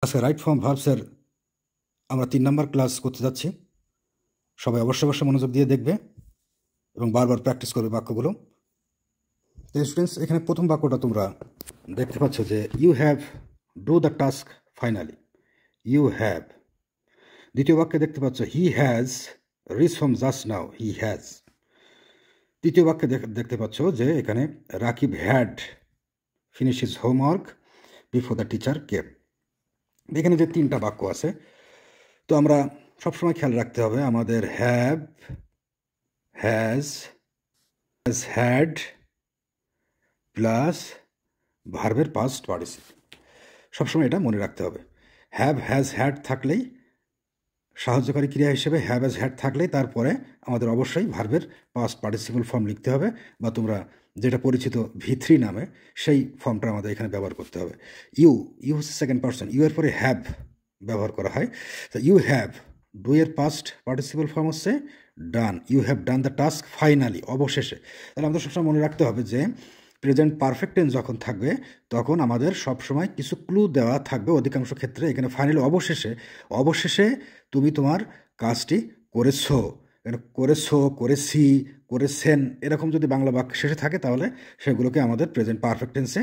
আজকে right form ভার্বসের আমরা 3 নম্বর class করতে যাচ্ছি। সবাই অবশ্যই মনোযোগ দিয়ে দেখবে এবং বারবার প্র্যাকটিস করবে বাক্যগুলো। তো স্টুডেন্টস, এখানে প্রথম বাক্যটা তোমরা দেখতে পাচ্ছ যে you have do the task finally. You have. দ্বিতীয় বাক্যে দেখতে পাচ্ছ he has reach from just now. He has. তৃতীয় বাক্যে দেখতে পাচ্ছ যে এখানে Rakib had finish his homework before the teacher came. এখানে যে 3টা বাক্য আছে, তো আমরা সবসময় খেয়াল রাখতে হবে আমাদের হ্যাভ, হ্যাজ, হ্যাড প্লাস ভার্বের পাস্ট পার্টিসিপল। সবসময় এটা মনে রাখতে হবে। হ্যাভ, হ্যাজ, হ্যাড থাকলেই সাহায্যকারী ক্রিয়া হিসেবে হ্যাভ, হ্যাজ, হ্যাড থাকলেই তারপরে আমাদের অবশ্যই ভার্বের পাস্ট পার্টিসিপল ফর্ম লিখতে হবে, বা তোমরা যেটা পরিচিত V3 নামে সেই ফর্মটা আমাদের এখানে ব্যবহার করতে হবে। ইউ হচ্ছে সেকেন্ড পার্সন। ইউ এর পরে হ্যাভ ব্যবহার করা হয়। তো ইউ হ্যাভ, ডু এর পাস্ট পার্টিসিপল ফর্ম হচ্ছে done. You have done the task finally, অবশেষে। তাহলে আমাদের সবসময় মনে রাখতে হবে যে প্রেজেন্ট পারফেক্ট টেন্স যখন থাকবে তখন আমাদের সবসময় কিছু ক্লু দেওয়া থাকবে। অধিকাংশ ক্ষেত্রে এখানে ফাইনালি, অবশেষে তুমি তোমার কাজটি করেছো। করেছি, করেছেন, এরকম যদি বাংলা বাক্য শেষে থাকে তাহলে সেগুলোকে আমাদের প্রেজেন্ট পারফেক্ট টেন্সে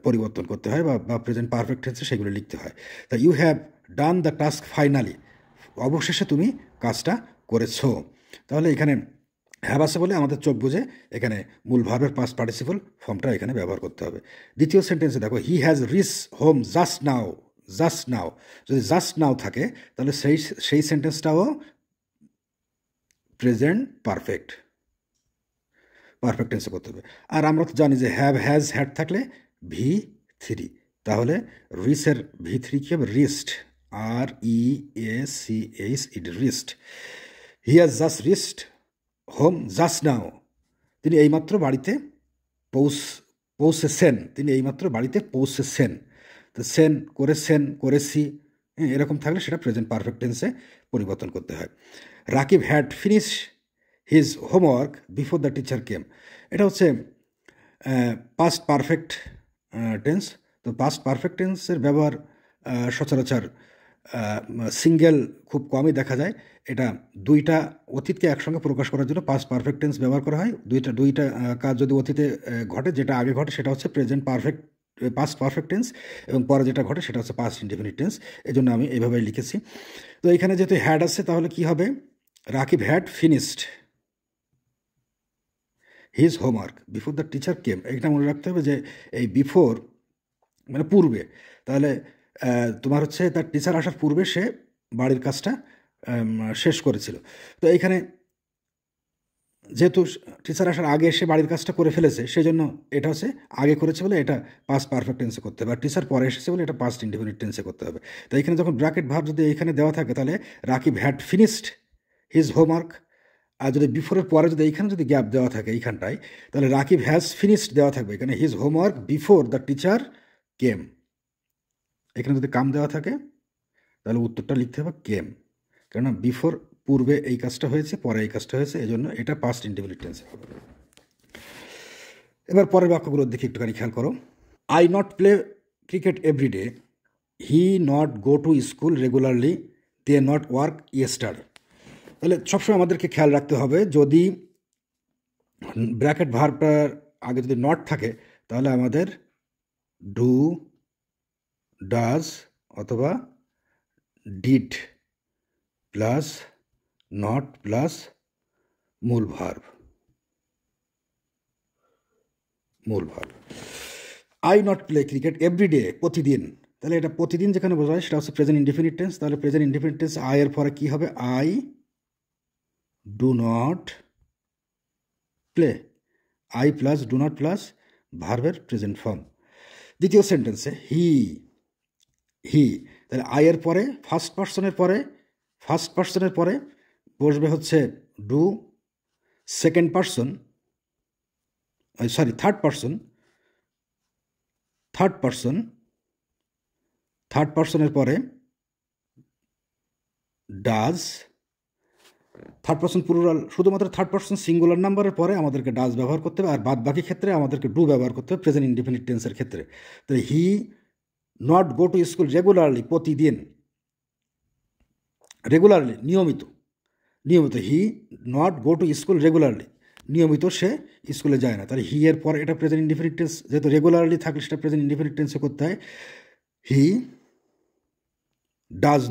পরিবর্তন করতে হয়, বা প্রেজেন্ট পারফেক্ট টেন্সে সেগুলো লিখতে হয়। তা you have done the task finally, অবশেষে তুমি কাজটা করেছো। তাহলে এখানে হ্যাভ আছে বলে আমাদের চোখ বুঝে এখানে মূল ভার্বের পাস্ট পার্টিসিপল ফর্মটা এখানে ব্যবহার করতে হবে। দ্বিতীয় সেন্টেন্সে দেখো হি has reach home just now. Just now, যদি জাস্ট নাও থাকে তাহলে সেই সেন্টেন্সটাও প্রেজেন্ট পারফেক্ট টেন্সে করতে হবে। আর আমরা তো জানি যে হ্যাভ, হ্যাজ, হ্যাড থাকলে V3, তাহলে রিচের V3 কি হবে? Reached. REACH, reached. He has just reached home just now, তিনি এইমাত্র বাড়িতে পৌঁছেছেন। তো সেন, করেছেন, করেছি, এরকম থাকলে সেটা প্রেজেন্ট পারফেক্ট টেন্সে পরিবর্তন করতে হয়। Rakib had finish his homework before the teacher কেম, এটা হচ্ছে পাস্ট পারফেক্ট টেন্স। তো পাস্ট পারফেক্ট টেন্সের ব্যবহার সচরাচর সিঙ্গেল খুব কমই দেখা যায়। এটা 2টা অতীতকে একসঙ্গে প্রকাশ করার জন্য পাস্ট পারফেক্ট টেন্স ব্যবহার করা হয়। দুইটা কাজ যদি অতীতে ঘটে, যেটা আগে ঘটে সেটা হচ্ছে পাস্ট পারফেক্ট টেন্স, এবং পরে যেটা ঘটে সেটা হচ্ছে পাস্ট ইনডেফিনিট টেন্স। এই জন্য আমি এইভাবেই লিখেছি। তো এখানে যেহেতু হ্যাড আছে তাহলে কি হবে? Rakib had finished his homework before the teacher কেম। এটা মনে রাখতে হবে যে এই বিফোর মানে পূর্বে, তাহলে তোমার হচ্ছে তার টিচার আসার পূর্বে সে বাড়ির কাজটা শেষ করেছিল। তো এইখানে যেহেতু টিচার আসার আগে সে বাড়ির কাজটা করে ফেলেছে, সেই জন্য এটা হচ্ছে আগে করেছে বলে এটা পাস্ট পারফেক্ট টেন্সে করতে হবে, আর টিচার পরে এসেছে বলে এটা পাস্ট ইনডেফিনিট টেন্সে করতে হবে। তো এখানে যখন ব্র্যাকেট ভার্ব যদি এখানে দেওয়া থাকে তাহলে Rakib had finished his homework, আর যদি বিফোরের পরে যদি এইখানে যদি গ্যাপ দেওয়া থাকে এইখানটায়, তাহলে রাকিব হ্যাজ ফিনিশড দেওয়া থাকবে এখানে his homework before the teacher came. এখানে যদি কাম দেওয়া থাকে তাহলে উত্তরটা লিখতে হবে কেম, কেননা বিফোর পূর্বে এই কাজটা হয়েছে, পরে এই কাজটা হয়েছে, এই জন্য এটা পাস্ট ইনডেফিনিট টেন্সে হবে। এবার পরের বাক্যগুলোর দিকে একটুখানি খেয়াল করো। I not play cricket everyday, he not go to school regularly, they not work yesterday. তাহলে সবসময় আমাদেরকে খেয়াল রাখতে হবে যদি ব্র্যাকেট ভার্বটার আগে যদি নট থাকে তাহলে আমাদের ডু, ডাজ অথবা ডিড প্লাস নট প্লাস মূল verb. I not play cricket everyday, প্রতিদিন। তাহলে এটা প্রতিদিন যেখানে বোঝায় সেটা হচ্ছে প্রেজেন্ট ইনডেফিনিট টেন্স। তাহলে প্রেজেন্ট ইনডেফিনিট টেন্স আই এর পরে কি হবে? I do not play. I plus do not plus ভার্বের প্রেজেন্ট ফর্ম। দ্বিতীয় সেন্টেন্সে হি, তাহলে আই এর পরে ফার্স্ট পার্সনের পরে বসবে হচ্ছে ডু। থার্ড পার্সনের পরে ডাজ। থার্ড পার্সন প্লুরাল, শুধুমাত্র থার্ড পার্সন সিঙ্গুলার নাম্বারের পরে আমাদেরকে ডাজ ব্যবহার করতে হবে, আর বাদ বাকি ক্ষেত্রে আমাদেরকে ডু ব্যবহার করতে হবে প্রেজেন্ট ইনডেফিনিট টেন্সের ক্ষেত্রে। তো হি not go to school regularly, প্রতিদিন, রেগুলারলি নিয়মিত, নিয়মিত, হি not go to school regularly, নিয়মিত সে স্কুলে যায় না। তাহলে হি এর পর এটা প্রেজেন্ট ইনডিফিনিট টেন্স, যেহেতু রেগুলারলি থাকলে সেটা প্রেজেন্ট ইনডিফিনিট টেন্সে করতে হয়। He does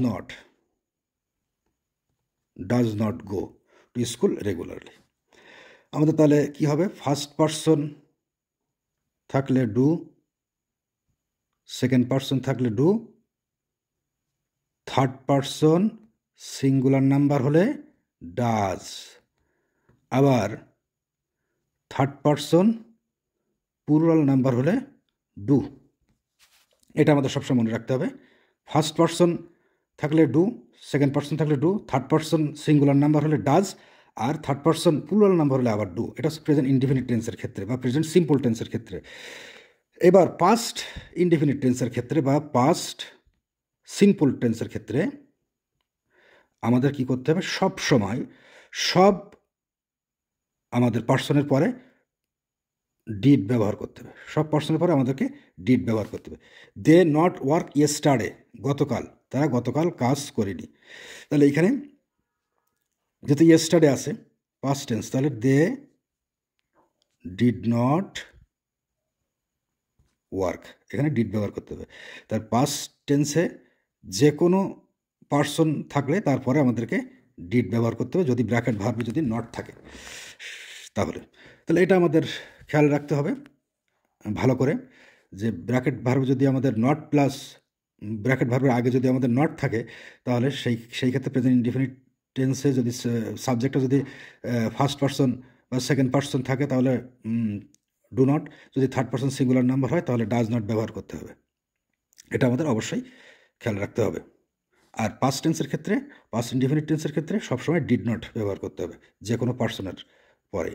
not go to school regularly. আমাদের তাহলে কি হবে, ফার্স্ট পারসন থাকলে ডু, সেকেন্ড পারসন থাকলে do, third person singular number হলে ডাজ, আবার থার্ড পারসন প্লুরাল নাম্বার হলে ডু। এটা আমাদের সবসময় মনে রাখতে হবে। ফার্স্ট পারসন থাকলে ডু, সেকেন্ড পারসন থাকলে do, third person singular number হলে does, R third person plural number হলে আবার ডু। এটা প্রেজেন্ট ইনডিফিনিট টেন্সের ক্ষেত্রে বা প্রেজেন্ট সিম্পল টেন্সের ক্ষেত্রে। এবার পাস্ট ইনডিফিনিট টেন্সের ক্ষেত্রে বা পাস্ট সিম্পল টেন্সের ক্ষেত্রে আমাদের কি করতে হবে, সব সময় সব আমাদের পার্সনের পরে ডিড ব্যবহার করতে হবে। সব পার্সনের পরে আমাদেরকে ডিড ব্যবহার করতে হবে। দে নট ওয়ার্ক ইয়েস্টারডে, গতকাল, তারা গতকাল কাজ করেনি। তাহলে এইখানে যেহেতু ইয়েস্টারডে আছে পাস্ট টেন্স, তাহলে দে ডিড নট ওয়ার্ক, এখানে ডিড ব্যবহার করতে হবে। তার পাস্ট টেন্সে যে কোনো পার্সন থাকলে তারপরে আমাদেরকে ডিড ব্যবহার করতে হবে, যদি ব্র্যাকেট ভার্বে যদি নট থাকে তাহলে। তাহলে এটা আমাদের খেয়াল রাখতে হবে ভালো করে, যে ব্র্যাকেট ভার্বে যদি আমাদের নট প্লাস ব্র্যাকেট ভার্বের আগে যদি আমাদের নট থাকে, তাহলে সেই ক্ষেত্রে প্রেজেন্ট ইনডিফিনিট টেন্সে যদি সাবজেক্টটা যদি ফার্স্ট পারসন বা সেকেন্ড পারসন থাকে তাহলে ডু নট, যদি থার্ড পারসন সিঙ্গুলার নাম্বার হয় তাহলে ডাজ নট ব্যবহার করতে হবে। এটা আমাদের অবশ্যই খেয়াল রাখতে হবে। আর পাস্ট টেন্সের ক্ষেত্রে, পাস্ট ইনডিফিনিট টেন্সের ক্ষেত্রে সবসময় ডিড নট ব্যবহার করতে হবে যে কোনো পার্সনের পরে।